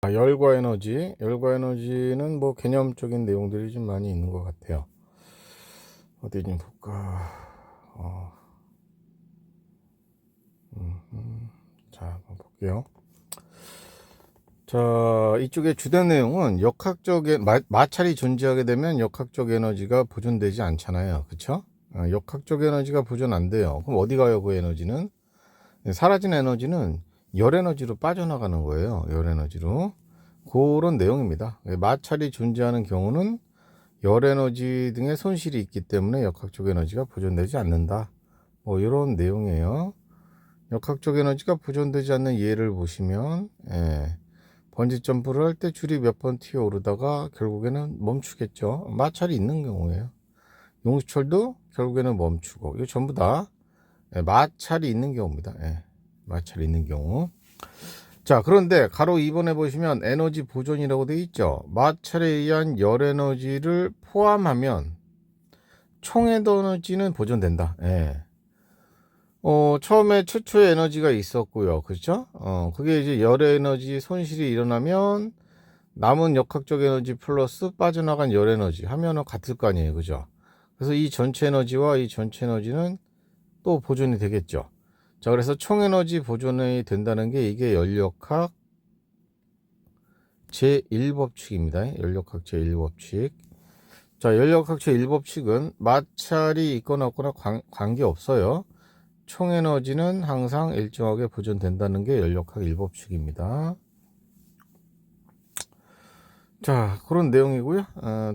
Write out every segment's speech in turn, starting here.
열과 에너지는 뭐 개념적인 내용들이 좀 많이 있는 것 같아요. 어디 좀 볼까. 어, 자, 한번 볼게요. 자, 이쪽에 주된 내용은 마찰이 존재하게 되면 역학적 에너지가 보존되지 않잖아요. 그쵸? 역학적 에너지가 보존 안 돼요. 그럼 어디 가요, 그 에너지는? 사라진 에너지는 열 에너지로 빠져나가는 거예요. 열 에너지로. 그런 내용입니다. 마찰이 존재하는 경우는 열 에너지 등의 손실이 있기 때문에 역학적 에너지가 보존되지 않는다. 뭐 이런 내용이에요. 역학적 에너지가 보존되지 않는 예를 보시면, 번지 점프를 할 때 줄이 몇 번 튀어 오르다가 결국에는 멈추겠죠. 마찰이 있는 경우에요. 용수철도 결국에는 멈추고, 이거 전부 다 마찰이 있는 경우입니다. 마찰이 있는 경우. 자, 그런데 가로 2번에 보시면 에너지 보존이라고 되어 있죠. 마찰에 의한 열 에너지를 포함하면 총 에너지는 보존된다. 처음에 최초의 에너지가 있었고요. 그렇죠? 그게 이제 열 에너지 손실이 일어나면 남은 역학적 에너지 플러스 빠져나간 열 에너지 하면은 같을 거 아니에요. 그죠? 그래서 이 전체 에너지와 이 전체 에너지는 또 보존이 되겠죠. 자, 그래서 총 에너지 보존이 된다는 게 이게 연력학 제1법칙입니다. 연력학 제1법칙. 자, 연력학 제1법칙은 마찰이 있거나 없거나 관계없어요. 총 에너지는 항상 일정하게 보존된다는 게 연력학 1법칙입니다. 자, 그런 내용이고요.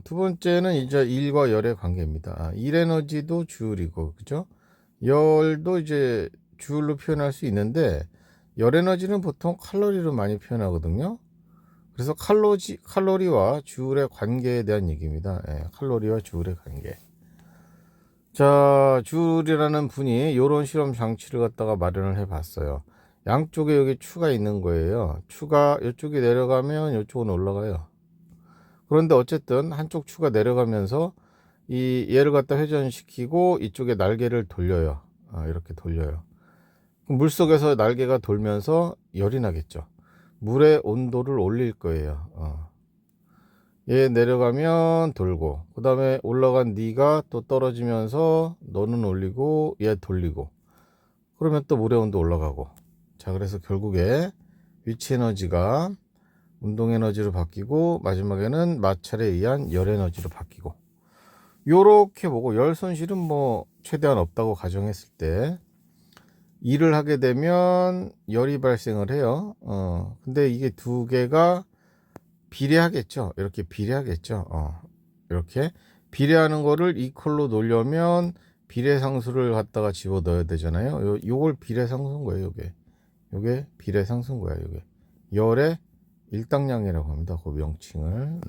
두 번째는 이제 일과 열의 관계입니다. 일 에너지도 주율이고, 그죠? 열도 이제 주율로 표현할 수 있는데, 열 에너지는 보통 칼로리로 많이 표현하거든요. 그래서 칼로리와 주율의 관계에 대한 얘기입니다. 칼로리와 주율의 관계. 자, 주율이라는 분이 이런 실험 장치를 갖다가 마련을 해 봤어요. 양쪽에 여기 추가 있는 거예요. 추가 이쪽이 내려가면 이쪽은 올라가요. 그런데 어쨌든 한쪽 추가 내려가면서 이 얘를 갖다 회전시키고 이쪽에 날개를 돌려요. 이렇게 돌려요. 물 속에서 날개가 돌면서 열이 나겠죠. 물의 온도를 올릴 거예요. 얘 내려가면 돌고, 그 다음에 올라간 니가 또 떨어지면서 너는 올리고 얘 돌리고, 그러면 또 물의 온도 올라가고. 자, 그래서 결국에 위치 에너지가 운동 에너지로 바뀌고 마지막에는 마찰에 의한 열 에너지로 바뀌고, 요렇게 보고 열 손실은 뭐 최대한 없다고 가정했을 때 일을 하게 되면 열이 발생을 해요. 근데 이게 두 개가 비례하겠죠. 이렇게 비례하겠죠. 이렇게 비례하는 거를 이퀄로 놓으려면 비례상수를 갖다가 집어 넣어야 되잖아요. 요걸 비례상수인 거예요. 요게 비례상수인 거예요. 요게 열의 일당량이라고 합니다. 그 명칭을.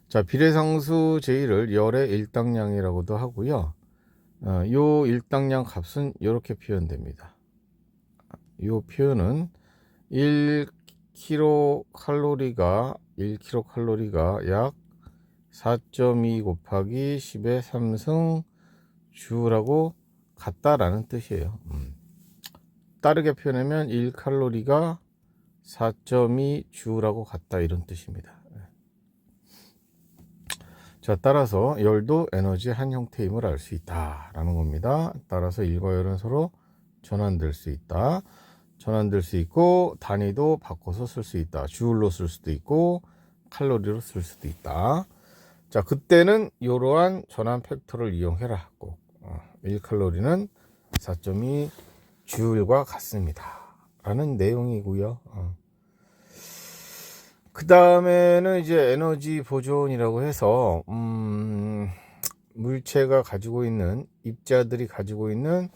자, 비례상수 제1을 열의 일당량이라고도 하고요. 요 일당량 값은 이렇게 표현됩니다. 요 표현은 1kcal가 약 4.2 곱하기 10의 3승 주라고 같다라는 뜻이에요. 다르게 표현하면 1칼로리가 4.2 주라고 같다 이런 뜻입니다. 자, 따라서 열도 에너지 한 형태임을 알 수 있다라는 겁니다. 따라서 일과 열은 서로 전환될 수 있다. 전환될 수 있고 단위도 바꿔서 쓸 수 있다. 주율로 쓸 수도 있고 칼로리로 쓸 수도 있다. 자, 그때는 이러한 전환 팩터를 이용해라. 꼭 1칼로리는 4.2 주율과 같습니다 라는 내용이고요. 그 다음에는 이제 에너지 보존이라고 해서 물체가 가지고 있는, 입자들이 가지고 있는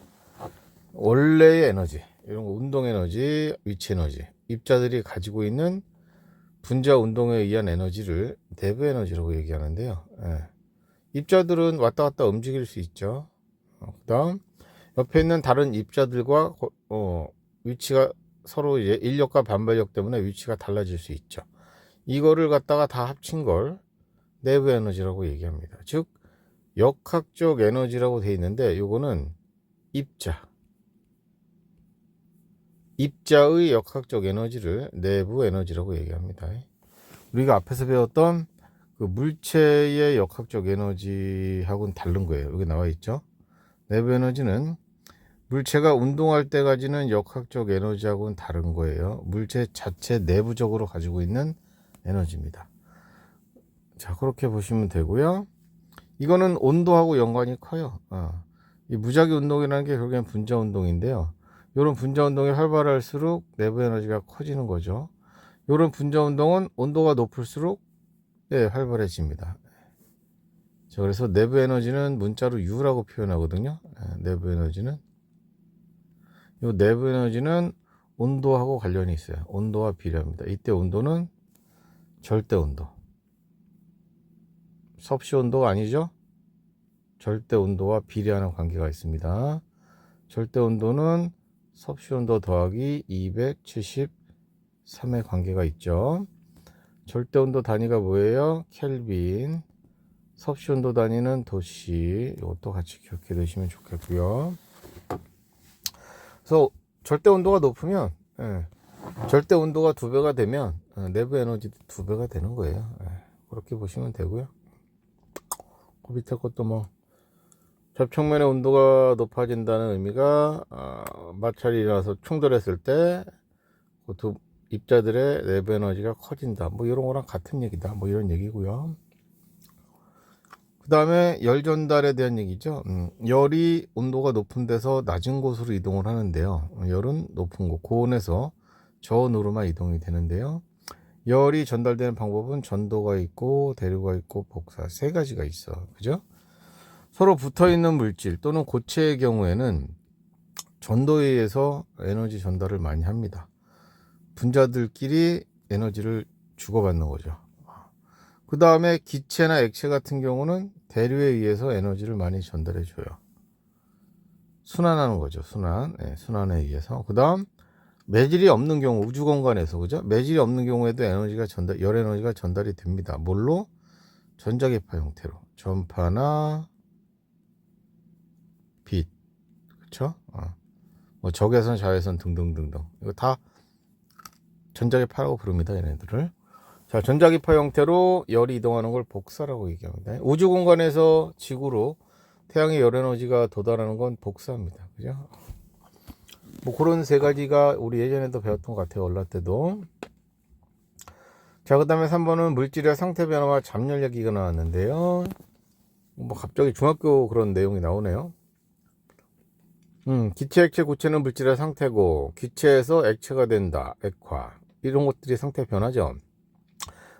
원래의 에너지, 이런 거 운동 에너지, 위치 에너지, 입자들이 가지고 있는 분자 운동에 의한 에너지를 내부 에너지라고 얘기하는데요. 입자들은 왔다 갔다 움직일 수 있죠. 그 다음 옆에 있는 다른 입자들과 위치가 서로 이제 인력과 반발력 때문에 위치가 달라질 수 있죠. 이거를 갖다가 다 합친 걸 내부 에너지라고 얘기합니다. 즉 역학적 에너지라고 되어 있는데, 요거는 입자, 입자의 역학적 에너지를 내부 에너지라고 얘기합니다. 우리가 앞에서 배웠던 그 물체의 역학적 에너지하고는 다른 거예요. 여기 나와 있죠. 내부 에너지는 물체가 운동할 때 가지는 역학적 에너지하고는 다른 거예요. 물체 자체 내부적으로 가지고 있는 에너지입니다. 자, 그렇게 보시면 되고요. 이거는 온도하고 연관이 커요. 이 무작위 운동이라는 게 결국엔 분자 운동인데요. 이런 분자 운동이 활발할수록 내부 에너지가 커지는 거죠. 이런 분자 운동은 온도가 높을수록 활발해집니다. 자, 그래서 내부 에너지는 문자로 U라고 표현하거든요. 내부 에너지는 이 내부 에너지는 온도하고 관련이 있어요. 온도와 비례합니다. 이때 온도는 절대 온도, 섭씨 온도가 아니죠. 절대 온도와 비례하는 관계가 있습니다. 절대 온도는 섭씨 온도 더하기 273의 관계가 있죠. 절대 온도 단위가 뭐예요? 켈빈. 섭씨 온도 단위는 도씨. 이것도 같이 기억해 두시면 좋겠고요. 그래서 절대 온도가 높으면 절대 온도가 2배가 되면 내부 에너지도 2배가 되는 거예요. 그렇게 보시면 되고요. 그 밑에 것도 뭐 접촉면의 온도가 높아진다는 의미가 마찰이 일어나서 충돌했을 때 그 입자들의 내부 에너지가 커진다. 뭐 이런 거랑 같은 얘기다. 뭐 이런 얘기고요. 그 다음에 열 전달에 대한 얘기죠. 열이 온도가 높은 데서 낮은 곳으로 이동을 하는데요. 열은 높은 곳, 고온에서 저온으로만 이동이 되는데요. 열이 전달되는 방법은 전도가 있고 대류가 있고 복사 3가지가 있어. 그죠? 서로 붙어있는 물질 또는 고체의 경우에는 전도에 의해서 에너지 전달을 많이 합니다. 분자들끼리 에너지를 주고받는 거죠. 그 다음에 기체나 액체 같은 경우는 대류에 의해서 에너지를 많이 전달해 줘요. 순환하는 거죠. 순환에 의해서. 그 다음 매질이 없는 경우, 우주 공간에서, 그죠? 매질이 없는 경우에도 열 에너지가 전달이 됩니다. 뭘로? 전자기파 형태로. 전파나 빛. 그쵸? 뭐 적외선, 자외선 등등등등. 이거 다 전자기파라고 부릅니다. 얘네들을. 자, 전자기파 형태로 열이 이동하는 걸 복사라고 얘기합니다. 우주 공간에서 지구로 태양의 열 에너지가 도달하는 건 복사입니다. 그죠? 뭐 그런 3가지가 우리 예전에도 배웠던 것 같아요. 올라 때도. 자, 그 다음에 3번은 물질의 상태 변화와 잡열 얘기가 나왔는데요. 뭐 갑자기 중학교 그런 내용이 나오네요. 기체, 액체, 고체는 물질의 상태고 기체에서 액체가 된다. 액화. 이런 것들이 상태 변화죠.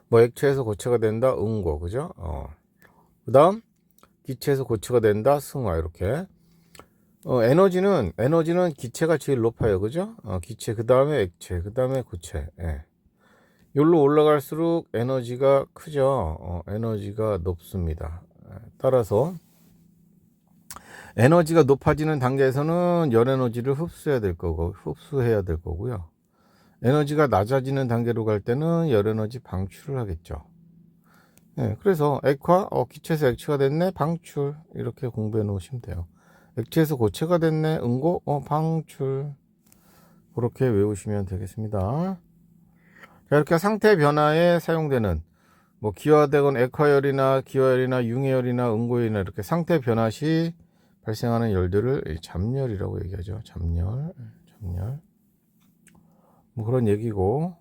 뭐 액체에서 고체가 된다. 응고. 그죠? 그 다음 기체에서 고체가 된다. 승화. 이렇게. 에너지는 기체가 제일 높아요. 그죠? 기체, 그 다음에 액체, 그 다음에 고체. 여기로 올라갈수록 에너지가 크죠. 에너지가 높습니다. 따라서 에너지가 높아지는 단계에서는 열 에너지를 흡수해야 될 거고요. 에너지가 낮아지는 단계로 갈 때는 열 에너지 방출을 하겠죠. 그래서 액화, 기체에서 액체가 됐네, 방출. 이렇게 공부해 놓으시면 돼요. 액체에서 고체가 됐네, 응고, 방출. 그렇게 외우시면 되겠습니다. 자, 이렇게 상태 변화에 사용되는 뭐 기화되건 액화열이나 기화열이나 융해열이나 응고열이나 이렇게 상태 변화 시 발생하는 열들을 잡열이라고 얘기하죠. 잡열. 뭐 그런 얘기고.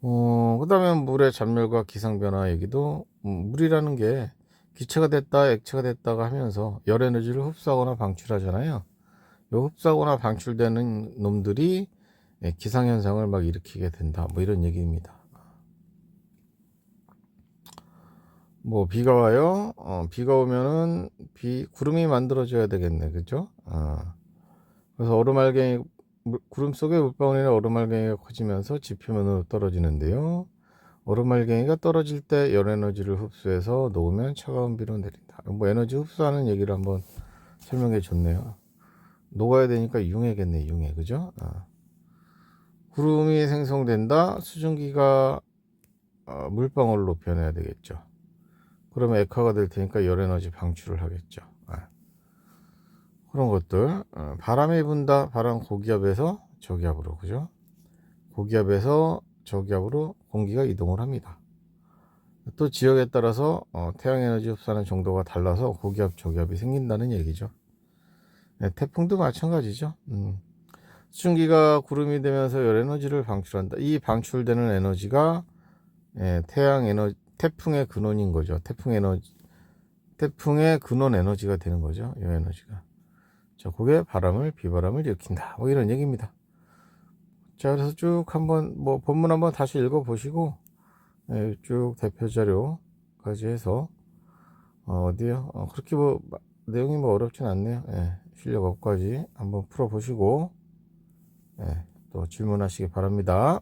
그 다음에 물의 잡열과 기상변화 얘기도, 물이라는 게 기체가 됐다, 액체가 됐다가 하면서 열 에너지를 흡수하거나 방출하잖아요. 요 흡수하거나 방출되는 놈들이 기상현상을 막 일으키게 된다. 뭐 이런 얘기입니다. 뭐 비가 와요. 비가 오면은 구름이 만들어져야 되겠네. 그죠? 그래서 구름 속에 물방울이나 얼음알갱이가 커지면서 지표면으로 떨어지는데요. 얼음알갱이가 떨어질 때 열 에너지를 흡수해서 녹으면 차가운 비로 내린다. 뭐 에너지 흡수하는 얘기를 한번 설명해 줬네요. 녹아야 되니까 융해겠네. 융해. 그죠? 구름이 생성된다. 수증기가 물방울로 변해야 되겠죠. 그러면 액화가 될 테니까 열 에너지 방출을 하겠죠. 그런 것들. 바람이 분다. 바람 고기압에서 저기압으로, 그죠? 고기압에서 저기압으로 공기가 이동을 합니다. 또 지역에 따라서 태양 에너지 흡수하는 정도가 달라서 고기압, 저기압이 생긴다는 얘기죠. 네, 태풍도 마찬가지죠. 수증기가 구름이 되면서 열 에너지를 방출한다. 이 방출되는 에너지가 태양 에너지, 태풍의 근원인 거죠. 태풍의 근원 에너지가 되는 거죠. 이 에너지가. 자, 그게 바람을, 비바람을 일으킨다. 뭐 이런 얘기입니다. 자, 그래서 쭉 한번, 뭐, 본문 한번 다시 읽어보시고, 쭉 대표 자료까지 해서, 어디요? 그렇게 뭐, 내용이 뭐 어렵진 않네요. 실력 업까지 한번 풀어보시고, 또 질문하시기 바랍니다.